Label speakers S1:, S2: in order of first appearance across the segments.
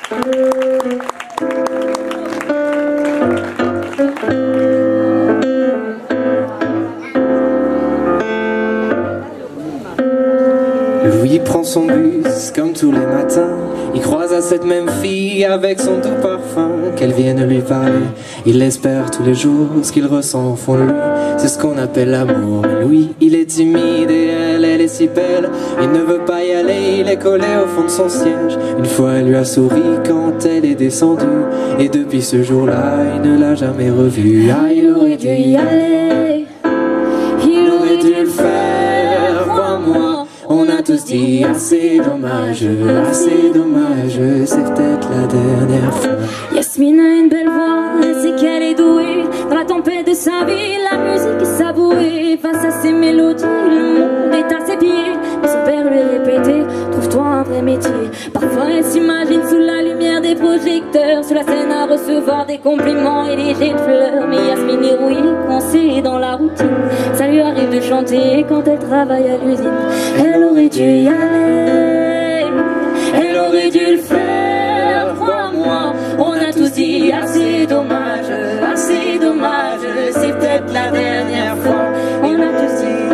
S1: Louis prend son bus comme tous les matins. Il croise à cette même fille avec son doux parfum. Qu'elle vienne lui parler, il l'espère tous les jours. Ce qu'il ressent au fond de lui, c'est ce qu'on appelle l'amour. Mais Louis, il est timide et elle est si belle. Il ne veut pas y aller, il est collé au fond de son siège. Une fois elle lui a souri quand elle est descendue. Et depuis ce jour-là, il ne l'a jamais revue. Ah, il aurait dû y aller, il aurait dû le faire, crois-moi. On a tous dit assez dommage, c'est peut-être la dernière fois.
S2: Yasmine a une belle voix, elle sait qu'elle est douée. Dans la tempête de sa vie, la musique est savouée. Face à ses mélodies, le monde est à ses pieds. Mais son père lui répétait, trouve-toi un vrai métier. Parfois elle s'imagine sous la lumière des projecteurs, sur la scène à recevoir des compliments et des jets de fleurs. Mais Yasmine est rouillée, coincée dans la routine. Ça lui arrive de chanter quand elle travaille à l'usine. Elle aurait dû y aller, elle aurait dû le faire, crois-moi. On a tous dit assez dommage, c'est peut-être la dernière fois. On a tous dit,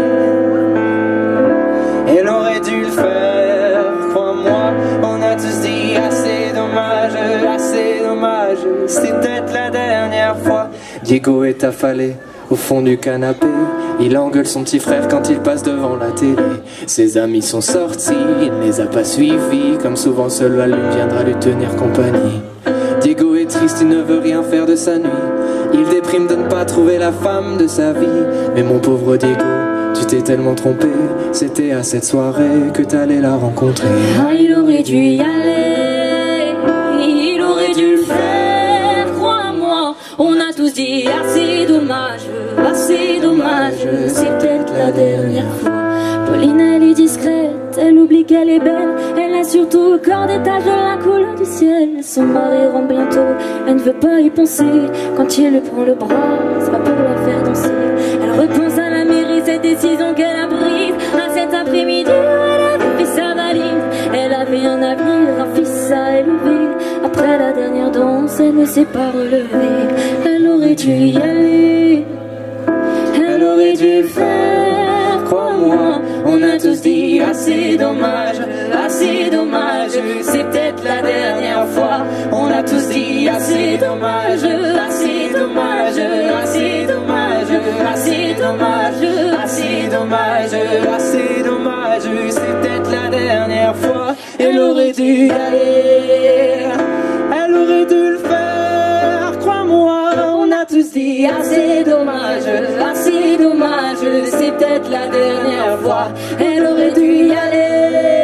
S1: elle aurait dû le faire, crois-moi. On a tous dit assez dommage, c'est peut-être la dernière fois. Diego est affalé au fond du canapé. Il engueule son petit frère quand il passe devant la télé. Ses amis sont sortis, il ne les a pas suivis. Comme souvent seul la lune viendra lui tenir compagnie. Diego est triste, il ne veut rien faire de sa nuit. Il déprime de ne pas trouver la femme de sa vie. Mais mon pauvre Diego, tu t'es tellement trompé. C'était à cette soirée que t'allais la rencontrer.
S2: Ah, il aurait dû y aller, il aurait dû le faire, crois-moi. On a tous dit assez dommage, c'est peut-être la dernière fois. Pauline, elle est discrète, elle oublie qu'elle est belle. Elle a surtout le corps des taches de la couleur du ciel. Son mari rentre bientôt, elle ne veut pas y penser. Quand il lui prend le bras, c'est pas pour la faire danser. Elle repense à la mairie, cette décision qu'elle a prise. À cet après-midi où elle avait fait sa valise. Elle avait un avenir, un fils à élever. Après la dernière danse, elle ne s'est pas relevée. Elle aurait dû y aller, elle aurait dû le faire, crois-moi. On a tous dit assez dommage, c'est peut-être la dernière fois. On a tous dit assez dommage, c'est peut-être la dernière fois. Elle aurait dû y aller, elle aurait dû le faire, crois-moi. On a tous dit assez dommage, c'est peut-être la dernière fois. Elle aurait dû y aller.